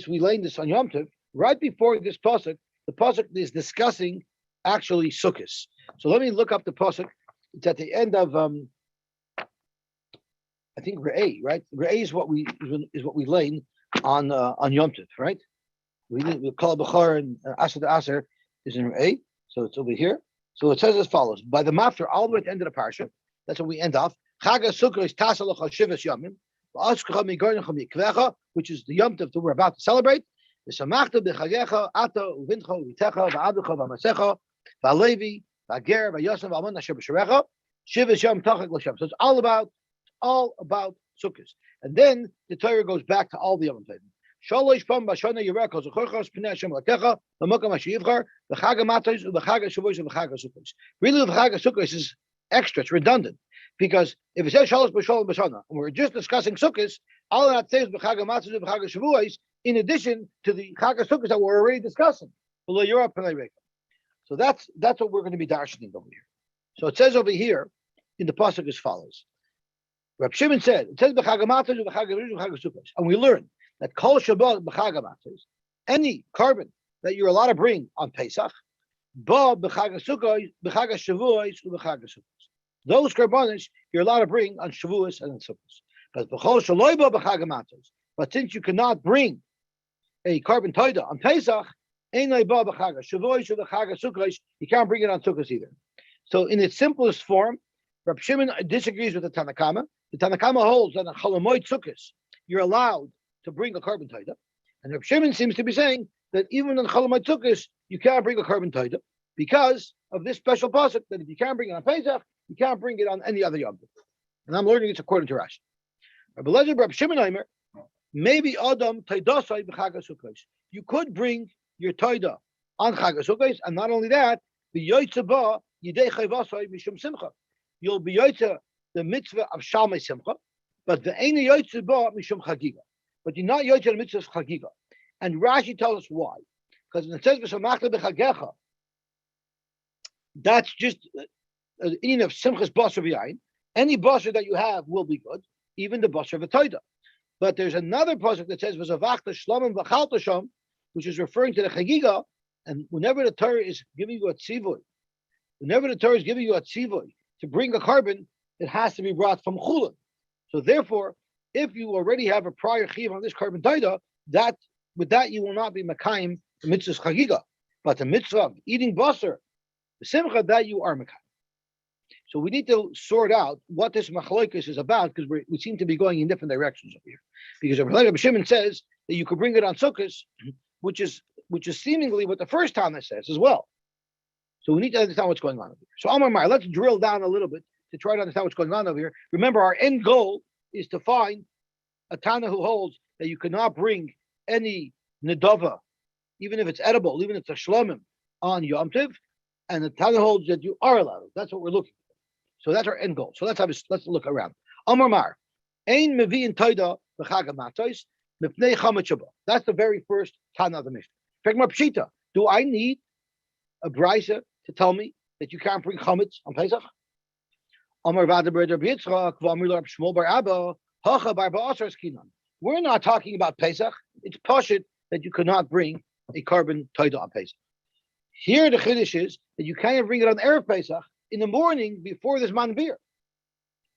we learned this on Yom Tov, right before this pasuk, the pasuk is discussing actually sukkahs. So let me look up the pasuk. It's at the end of I think Re'eh, right? Re'eh is what we lay on Yom Tov, right? We call Bechar and Aser to Aser is in Re'eh, so it's over here. So it says as follows: by the mafter all the way to the end of the parsha. That's what we end off. Chag HaSukkos is Tasal Chashivas Yomim, which is the Yom Tov that we're about to celebrate. The Samachta b'Chagecha Ata Uvincha Uvitecha v'Aducha v'Masecha v'Alevi v'Ager v'Yosem v'Amon Asher b'Sharecha Shivas Yom Tachak L'Shem. So it's all about Sukkos, and then the Torah goes back to all the Yom Tovim. Shalosh Pam Bashana Yereka Zochachas Pnei Hashem Lakecha L'Mokam HaShiyivchar V'Chag HaMatos V'Chag HaShavuos V'Chag HaSukkos. Really, the V'Chag HaSukkos is extra. It's redundant because if it says Shalosh B'Shalom B'Shana and we're just discussing Sukkos, all that says V'Chag HaMatos V'Chag HaShavuos in addition to the Chag HaSukkos that we're already discussing. So that's what we're going to be darshaning over here. So it says over here in the pasuk as follows. Reb Shimon said, it says B'Chag HaMatos V'Chag HaSukkos, and we learn that Kol Shabbat B'Chag HaMatzos, any carbon that you're allowed to bring on Pesach, Ba B'Chag HaSukkos, B'Chag HaShavuos, B'Chag HaSukkos. Those Karbanos you're allowed to bring on Shavuos and on Sukkos. But B'Chol Shaloi Ba B'Chag HaMatzos. But since you cannot bring a carbon toida on Pesach, Ein Lei Ba B'Chag HaShavuos or B'Chag HaSukkos, you can't bring it on Sukkos either. So in its simplest form, Reb Shimon disagrees with the Tanakama. The Tanakama holds that on Cholamoid Sukkos you're allowed to bring a carbon taida, and Reb Shimon seems to be saying that even on Cholamoid Sukkos you can't bring a carbon taida because of this special pasuk that if you can't bring it on Pesach, you can't bring it on any other Yom Tov. And I'm learning it's according to Rashi. Reb Shimon Aimer, maybe Adam taidasai b'Chag HaSukkos. You could bring your taida on Chag HaSukkos, and not only that, the yoytze ba yidei chayvasai mishum simcha. You'll be yoytze the mitzvah of shalmei simcha, but the ein yoytze ba mishum chagiga. But you're not yoytze the mitzvah of chagiga. And Rashi tells us why. Because when it says v'shamachta b'chagecha, that's just an Indian of simchas basar v'yayin. Any basar that you have will be good, even the basar of a taida. But there's another pasuk that says v'zavachta shlomim v'chalta sham, which is referring to the chagiga. And whenever the Torah is giving you a tzivoy, to bring a carbon, it has to be brought from chulin. So therefore, if you already have a prior chiyuv on this carbon taida, with that you will not be makayim the mitzvah chagiga, but the mitzvah of eating basar, the simcha, that you are makayim. So we need to sort out what this machlokes is about, because we seem to be going in different directions over here. Because Rabbi Shimon says that you could bring it on Sukkos, which is seemingly what the first Tana says as well. So we need to understand what's going on over here. So Amar Mar, let's drill down a little bit to try to understand what's going on over here. Remember, our end goal is to find a Tana who holds that you cannot bring any nedava, even if it's edible, even if it's a shlomim, on Yom Tov, and the Tana holds that you are allowed. That's what we're looking for. So that's our end goal. So let's look around. Amar Mar, ein mevi'in taida b'chag hamatos mipnei chametz Shabbat. That's the very first Tana of the Mishnah. Do I need a brisa to tell me that you can't bring chametz on Pesach? Amar v'ada b'reder b'yitzchak v'amir l'Rab Shmuel bar Abba hacha bar ba'asar skinan. We're not talking about Pesach. It's pashut that you cannot bring a carbon taida on Pesach. Here the chiddush is that you can't bring it on Erev Pesach in the morning before there's man beer.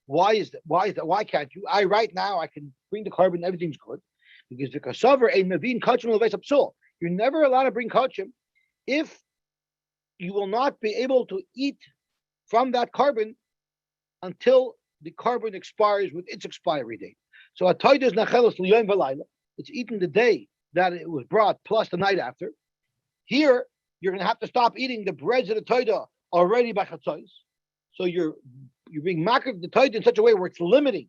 Why is that? Why can't you? Right now I can bring the carbon, everything's good. Because the kasaver ein mevin kachim leveis apsul. You're never allowed to bring kachim if you will not be able to eat from that carbon until the carbon expires with its expiry date. So a taida is nachelos liyom v'layla. It's eaten the day that it was brought plus the night after. Here you're going to have to stop eating the breads of the taida already by chatzos. So you're being makriv the taida in such a way where it's limiting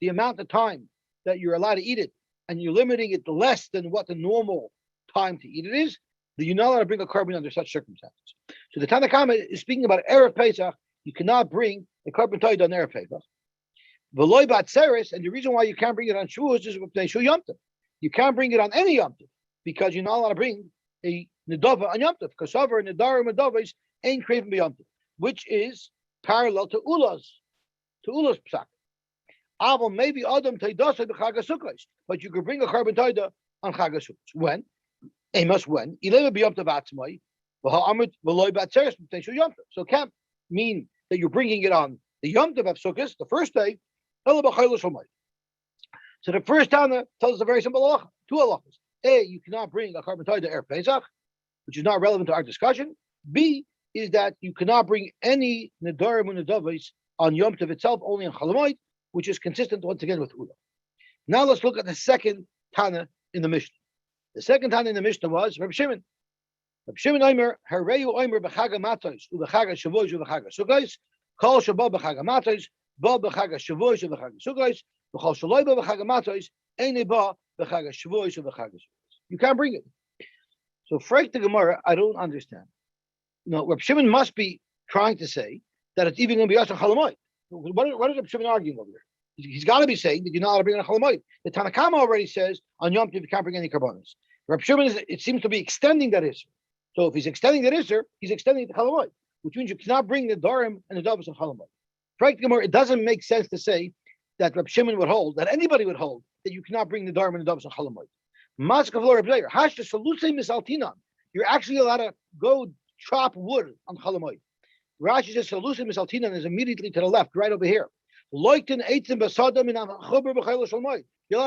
the amount of time that you're allowed to eat it, and you're limiting it less than what the normal time to eat it is, that you're not allowed to bring a carbon under such circumstances. So the Tanna Kama is speaking about Erev Pesach. You cannot bring a carbon taida on Erev Pesach. V'loy batzeres, and the reason why you can't bring it on Shavuos is Shu Yom Tov. You can't bring it on any Yom Tov because you're not allowed to bring a nedava on Yom Tov. Kasavar and nedar nedavos ain't craving by Yom Tov, which is parallel to Ula's psak. Aval maybe Adam taidasa b'Chag HaSukkos, but you could bring a carbon taida on Chag HaSukkos. When? Amos when? Ileva b'Yom Tov atzmai v'ha'amrit v'loy batzeres b'Shu Yom Tov. So it can't mean that you're bringing it on the Yom Tov of Sukkos, the first day, So the first Tana tells us a very simple halacha, two halachas. A, you cannot bring a carbon to Erev Pesach, which is not relevant to our discussion. B is that you cannot bring any nedarim and nedavos on Yom Tov itself, only on Chalamoid, which is consistent once again with Ula. Now let's look at the second Tana in the Mishnah. The second Tana in the Mishnah was Reb Shimon. Reb Shimon Omer, Hareyu Omer b'chaga matos, u'b'chaga shavuos, u'b'chaga sugos, kol shabo b'chaga matos, ba b'chaga shavuos, u'b'chaga sugos, v'chol shaloi ba b'chaga matos, eine ba b'chaga shavuos, u'b'chaga sugos. You can't bring it. So, Frank the Gemara, I don't understand. No, Reb Shimon must be trying to say that it's even going to be Yosy Chalamoid. What is Reb Shimon arguing over here? He's got to be saying that you're not allowed to bring a Chalamoid. The Tanakama already says on Yom Tov you can't bring any Karbanos. Reb Shimon it seems to be extending that issue. So if he's extending that issue, he's extending the Chalamoid, which means you cannot bring the Dorim and the Davos of Chalamoid. Frank the Gemara, it doesn't make sense to say that Reb Shimon would hold, that anybody would hold, that you cannot bring the Dorim and the Davos of Chalamoid. You're actually allowed to go chop wood on Chalamoid. Rashi says Salusim Misaltinan is immediately to the left, right over here. You're allowed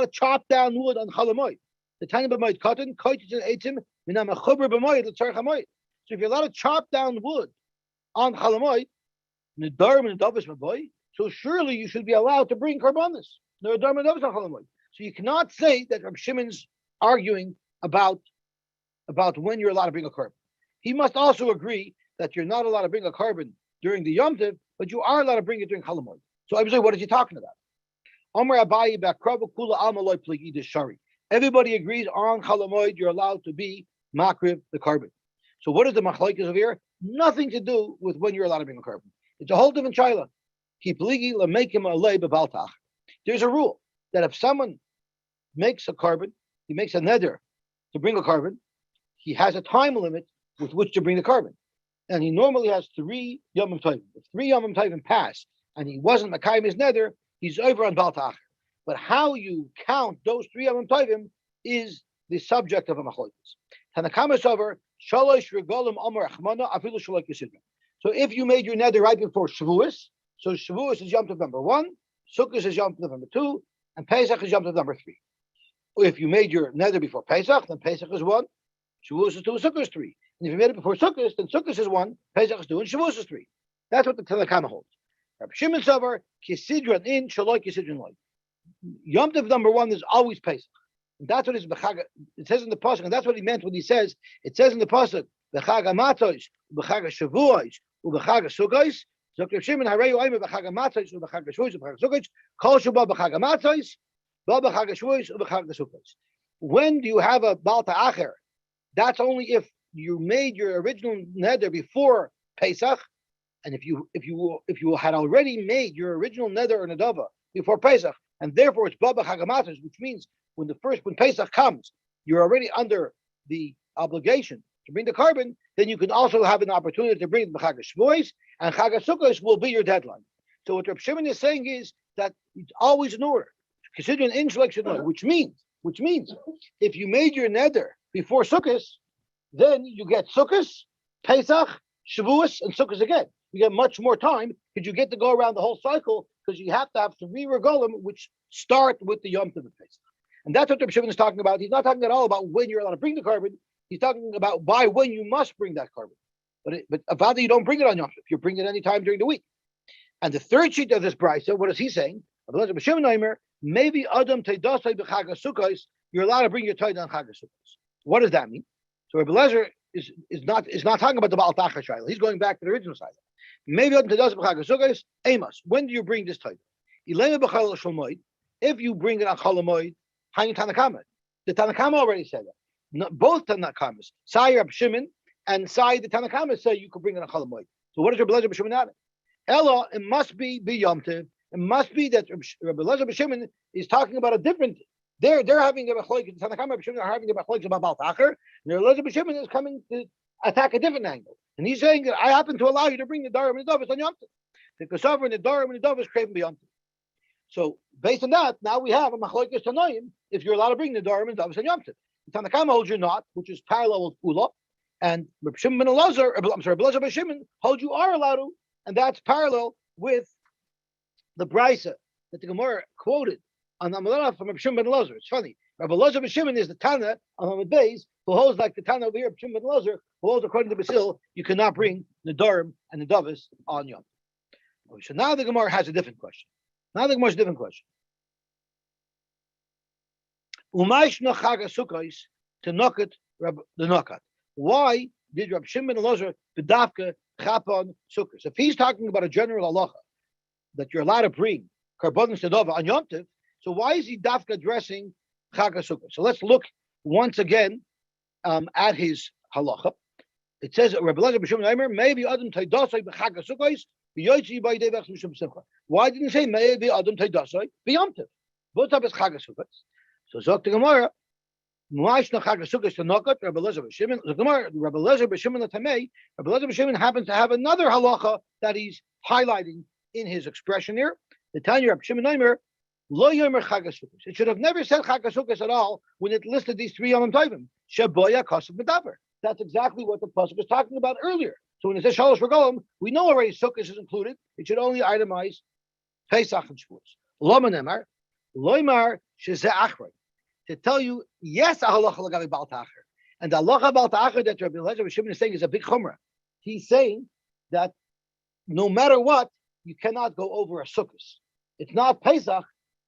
to chop down wood on Chalamoid. The tiny b'moed cotton, koitis and eitzim, minam achuber b'moed l'tzarech hamoed. So if you're allowed to chop down wood on Chalamoid, nedarim and nedavos b'boy, so surely you should be allowed to bring karbanos. Nedarim and nedavos on Chalamoid. So you cannot say that Reb Shimon's arguing about when you're allowed to bring a carbon. He must also agree that you're not allowed to bring a carbon during the Yom Tov, but you are allowed to bring it during Chalamoid. So I was like, what is he talking about? Everybody agrees on Chalamoid, you're allowed to be makriv the carbon. So what is the machlokes over here? Nothing to do with when you're allowed to bring a carbon. It's a whole different shaila. There's a rule that if someone makes a carbon, he makes a neder to bring a carbon, he has a time limit with which to bring the carbon. And he normally has 3 Yom Tovim. If 3 Yom Tovim pass and he wasn't Makayim his nether, he's over on Bal Ta'achar. But how you count those 3 Yom Tovim is the subject of a machlokes. Tanakama over Shalosh Regolim Amar Achmana Afilu Shalok Yisidra. So if you made your nether right before Shavuos, so Shavuos is Yom Tov number 1, Sukkot is Yom Tov number 2, and Pesach is Yom Tov number 3. If you made your nether before Pesach, then Pesach is 1, Shavuos is 2, Sukkot is 3. And if you made it before Sukkot, then Sukkot is 1, Pesach is 2, and Shavuos is 3. That's what the Tanakama holds. Rabbi Shimon Savar, Kisidran in, Shaloi Kisidran Loi. Yom Tov number 1 is always Pesach. And that's what it says in the pasuk, and that's what he meant when he says, it says in the pasuk, B'chaga matos, B'chaga shavuos, B'chaga sugos, Dr. Shimon Hareyu Aimer B'chaga matos, B'chaga shavuos, B'chaga sugos, Kol Shabbat B'chaga matos, B'chaga shavuos, B'chaga sugos. When do you have a Bal Ta'achar? That's only if you made your original neder before Pesach, and if you had already made your original neder or nedava before Pesach, and therefore it's Baba Chagamatas, which means when Pesach comes, you're already under the obligation to bring the carbon, then you can also have an opportunity to bring the Chag Shvois, and Chag Sukkos will be your deadline. So what Reb Shimon is saying is that it's always in order, considering intellectual order, which means if you made your neder before Sukkos, then you get Sukkos, Pesach, Shavuos, and Sukkos again. You get much more time because you get to go around the whole cycle because you have to have 3 regalim which start with the Yom Tov of Pesach. And that's what Reb Shimon is talking about. He's not talking at all about when you're allowed to bring the carbon. He's talking about by when you must bring that carbon. But Avada, you don't bring it on Yom Tov. You bring it any time during the week. And the third sheet of this Beitzah, what is he saying? Maybe Adam Teidasai b'Chag Sukkos, you're allowed to bring your Taidah on Chag Sukkos. What does that mean? So Rebbe Lezer is not talking about the Baal Tachar Shaila. He's going back to the original side. Maybe Adam Teidasai b'Chag Sukkos, Amos. When do you bring this Taidah? If you bring it on Chalamoid, Hayin Tanakama. The Tanakama already said that. Both Tanakamas, Sai Reb Shimon and Sai the Tanakama say you could bring it on Chalamoid. So what is Reb Lezer b'Shimon at? Ella, it must be Yom Tov. It must be that Reb Lezer b'Shimon is talking about a different. They're having the machlokes. The Tanakama b'Shimon are having the machlokes about Baal Tachar. And Reb Lezer b'Shimon is coming to attack a different angle, and he's saying that I happen to allow you to bring the Darim and the Dovas on Yom Tov. The Kosover and the Darim and the Dovas craving beyond Tov. So based on that, now we have a machlokes Tanoim if you're allowed to bring the Darim and Dovas on Yom Tov. The Tanakama holds you not, which is parallel with Kula, and Reb Shimon ben Elazar, Reb Lezer b'Shimon holds you are allowed to, and that's parallel with the Beitzah that the Gemara quoted on Amalana from Rabbi Shimon ben Elazar. It's funny. Rabbi Elazar ben Shimon is the Tana on Hamad Beis, who holds like the Tana over here, Rabbi Shimon ben Elazar, who holds according to Basil, you cannot bring the Durham and the Davis on Yom. So now the Gemara has a different question. Umaish Nachaga Sukkos to Nokat the Nokat. Why did Rabbi Shimon ben Elazar bedafka chapon sukkos? If he's talking about a general halacha that you're allowed to bring Karbanos Sedova on Yom Tov, so why is he dafka addressing Chag HaSukkos? So let's look once again at his halacha. It says Rabbi Elazar b'Shimon Aimer maybe Adam Taidasai b'Chag HaSukkos b'Yosy b'Yidevach Mishum Simcha. Why didn't he say maybe Adam Taidasai b'Yom Tov? Both of us Chag HaSukkos. So Zok the Gemara. Muash no Chag HaSukkos to Nokat Rabbi Elazar b'Shimon. The Gemara Rabbi Elazar b'Shimon Latamei. Rabbi Elazar b'Shimon happens to have another halacha that he's highlighting in his expression here. The Tanya Rabbi Shimon Aimer. Lo yomer Chag HaSukkos. It should have never said Chag HaSukkos at all when it listed these three Yom Tovim. Sheboya Kosav Medaber. That's exactly what the pasuk was talking about earlier. So when it says Shalosh Regalim, we know already Sukkos is included. It should only itemize Pesach and Shavuos. Lo Menemar, Loimar Shezeh Achrei. To tell you, yes, a halacha l'gabi Baal Ta'acher. And the halacha Baal Ta'acher that Rabbi Elazar b'Shimon is saying is a big chumrah. He's saying that no matter what, you cannot go over a Sukkos. It's not Pesach.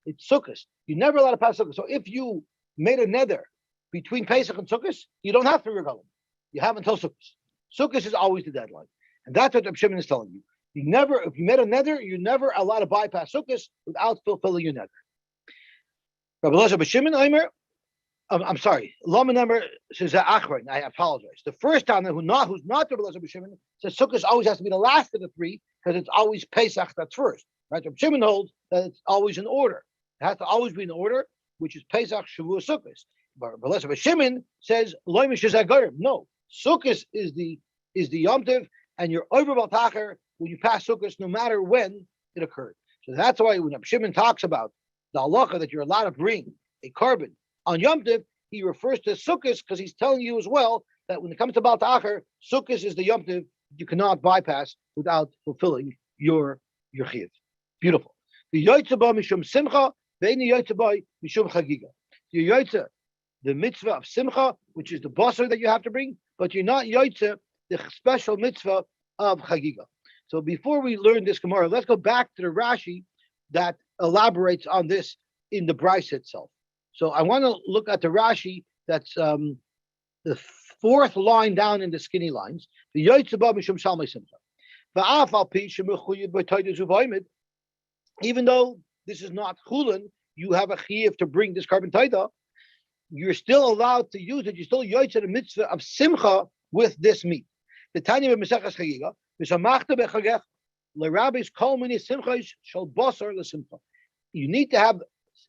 It's Sukkos. You're never allowed to pass Sukkos. So if you made a nether between Pesach and Sukkos, you don't have to regalim. You have until Sukkos. Sukkos is always the deadline. And that's what Rabbi Shimon is telling you. If you made a nether, you're never allowed to bypass Sukkos without fulfilling your nether. Rabbi Elazar b'Shimon Aimer, I'm sorry, Lama number says Achron. I apologize. The first time who's not Rabbi Elazar b'Shimon says Sukkos always has to be the last of the three because it's always Pesach that's first. Right? Rabbi Shimon holds that it's always in order. It has to always be in order, which is Pesach, Shavuos, Sukkos. But Rabbi Elazar b'Shimon says Loim Shezagarim. No, Sukkos is the Yom Tov, and you're over Baal Ta'acher when you pass Sukkos, no matter when it occurred. So that's why when Rabbi Shimon talks about the halacha that you're allowed to bring a carbon on Yom Tov, he refers to Sukkos because he's telling you as well that when it comes to Baal Ta'acher, Sukkos is the Yom Tov you cannot bypass without fulfilling your Chiyuv. Beautiful. The Yosy ba mishum simcha, ve'eni Yosy ba mishum chagiga. The Yosy, the mitzvah of simcha, which is the basar that you have to bring, but you're not Yosy, the special mitzvah of chagiga. So before we learn this Gemara, let's go back to the Rashi that elaborates on this in the Bryce itself. So I want to look at the Rashi that's the fourth line down in the skinny lines. The Yosy ba mishum shalmei simcha. Va'af al pi shemechuyev b'toydes u'v'oimed. Even though this is not chulin, you have a chiyuv to bring this carbon taida. You're still allowed to use it. You're still yoytze the mitzvah of simcha with this meat. The Tanya b'Mesechas Chagiga v'samachta b'chagech l'rabbis kol mini simchas shel basar l'simcha. You need to have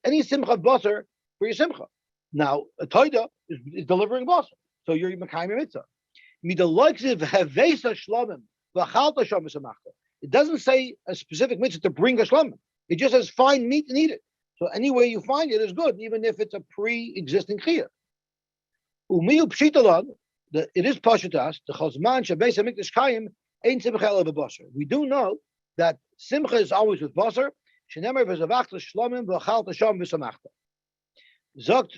any simcha of basar for your simcha. Now a taida is delivering basar, so you're mekayim mitzvah. Midaloiksiv hevesa shlamim v'chalta sham v'samachta. It doesn't say a specific mitzvah to bring a shlamim. It just says find meat and eat it. So any way you find it is good, even if it's a pre-existing chiyuv. Umiyu pshitalan, it is pashutas, the chazman shabeis hamikdash kayim ain't simcha ela b'basar. We do know that simcha is always with basar. Shenemer v'zavachta shlamim v'chalta sham v'samachta. Zokt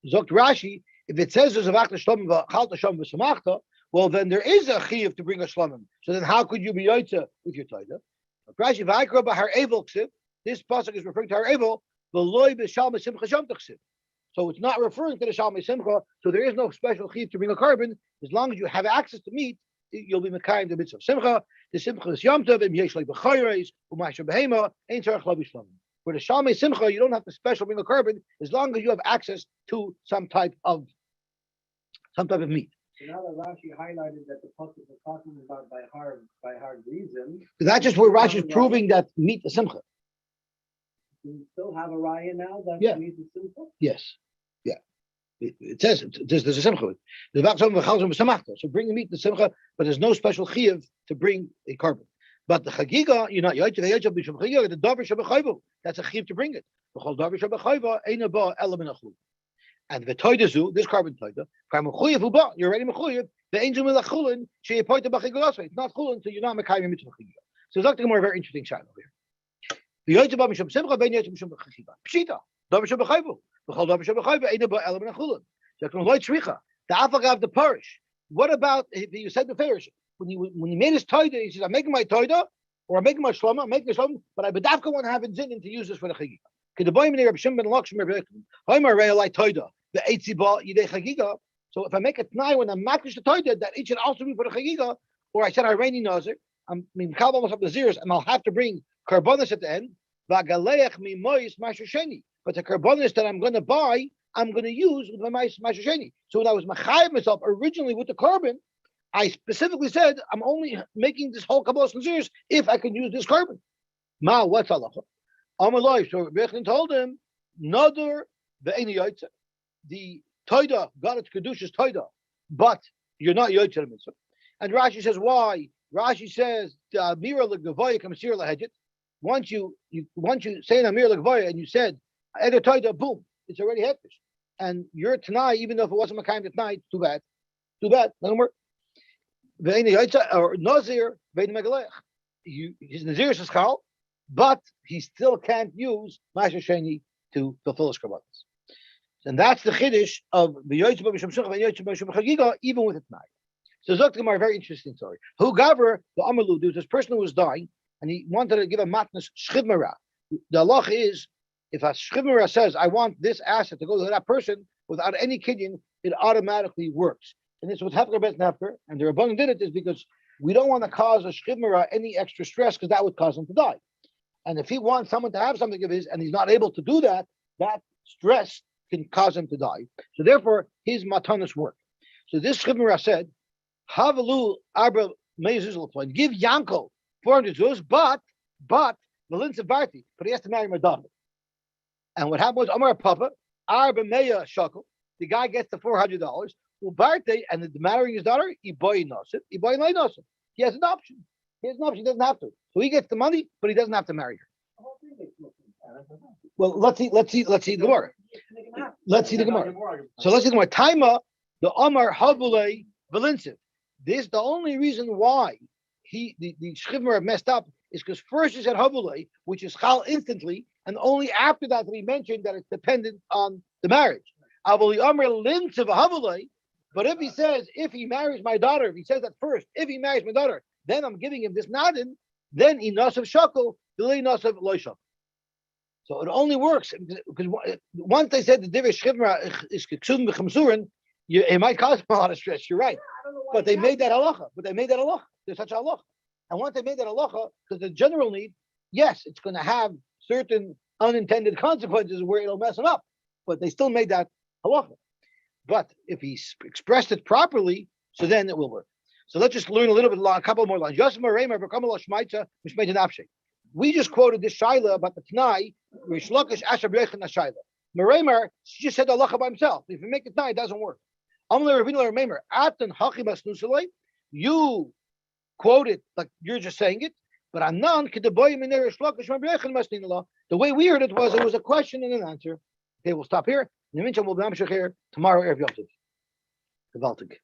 Rashi, if it says v'zavachta shlamim v'chalta sham v'samachta, well, then there is a chiyuv to bring a shlamim. So then how could you be yoytze with your taida? Rashi v'aykra b'har evel ksiv. This pasuk is referring to har evel. V'loy b'shalmei simcha sham t'chsiv. So it's not referring to the shalmei simcha. So there is no special chiyuv to bring a carbon. As long as you have access to meat, you'll be mekayim the mitzvah of simcha. The simcha is yom tov im yesh like b'chayreis u'ma'asher behema ein tzarich lo b'shlamim. For the shalmei simcha, you don't have to special bring a carbon as long as you have access to some type of meat. So now that Rashi highlighted that the pasuk was talking about by hard reason. That's just where Rashi is proving that meat is simcha. Do you still have a raya now that meat is simcha? Yes. Yeah. It says there's a simcha. So bring the meat to simcha, but there's no special chiyuv to bring a carbon. But the chagiga, you're not yoytze the davar shabachayvu. That's a chiyuv to bring it. The chol davar shabachayva ain't a element of chul. And the toidazu, this carbon toida, you're already mechuyev. The angel milachulin sheyepoita b'chigulasa. It's not chulin, so you're not mekayim mitzvah chagiga. So Dr. Gemara, very interesting shot over here. V'yoytze ba mishum simcha, ve'en yoytze mishum chagiga. Pshita. Davar shel b'chayvu. V'chol davar shel b'chayvu, ein ba elam nachulin. So can loy tzricha. The afagav the parish. What about if you said the parish when he made his toida? He says, "I'm making my toida, or I'm making my shloma, I'm making a shloma, but I bedavka want to have a zinin to use this for the chagiga." So if I make a t'nai when I'm makish the toida, that it should also be for the chagiga, or I said I rainy nazir, I mean kal almost up the zeros, and I'll have to bring karbanos at the end. But the karbanos that I'm going to buy, I'm going to use with my mashasheni. So when I was machayev myself originally with the carbon, I specifically said I'm only making this whole kabbalah zeros if I can use this carbon. Ma, what's halacha? Amalai. So Beitzah told him, Nadur ve'eni yaitza. The toida got its kedushas toida, but you're not yaitza mitzvah. And Rashi says why? Rashi says mira legavoya kamsir lahedjit. Once you say an amir legavoya and you said eder toida, boom, it's already hektish. And your tanai, even though if it wasn't a kind of tanai, too bad, doesn't work. Ve'eni yaitza or nazir ve'eni megalech. His nazir is chal, but he still can't use Masha Sheni to fulfill his karbanos. And that's the chiddush of the Yosy b'mishum shulchan and Yosy b'mishum chagiga, even with a t'nai. So Zok Gemara, a very interesting story. Who gaver the Amalu, there's this person who was dying, and he wanted to give a matnas shchivmara. The halach is, if a shchivmara says, I want this asset to go to that person without any kiddush, it automatically works. And this is what Hefker bet Hefker, and the Rabbanan did it is because we don't want to cause a shchivmara any extra stress because that would cause him to die. And if he wants someone to have something of his and he's not able to do that, that stress can cause him to die. So therefore, his matanas work. So this Chivmira said, Havalu Arba Mezuzal point. Give Yanko 400 zuz, but Melinsa Barti, but he has to marry my daughter. And what happened was Amar Papa, Arba Meya Shakel, the guy gets the $400. Well, Barti, and the marrying his daughter, Iboy Nosif, Iboy Nosif. He has an option. He doesn't have to. So he gets the money, but he doesn't have to marry her. Well, let's see the Gemara. Let's see the Gemara. So let's see the Gemara. Taima, the Amar Habulei Valinsiv. This the only reason why the Shchivmer messed up is because first he said Habulei, which is Chal instantly, and only after that he mentioned that it's dependent on the marriage. Avoli Amar Linsiv Habulei. But if he says, if he marries my daughter, if he says that first, if he marries my daughter, then I'm giving him this nadin, then inasav shakel, delay inasav loy shakel. So it only works because once they said the divrei shchivra is ksum b'chamsurin, it might cause him a lot of stress. You're right, but they made that halacha. There's such a halacha, and once they made that halacha, because the general need, yes, it's going to have certain unintended consequences where it'll mess him up, but they still made that halacha. But if he expressed it properly, so then it will work. So let's just learn a couple more lines. We just quoted this shaila about the Tanai, Rish Lakish Asher B'Yechin Shaila. Meremer just said halacha by himself. If you make it Tanai, it doesn't work. You quote it like you're just saying it, but Anan the way we heard it was a question and an answer. Okay, we'll stop here. In the meantime, we'll be here tomorrow. Gewaltig.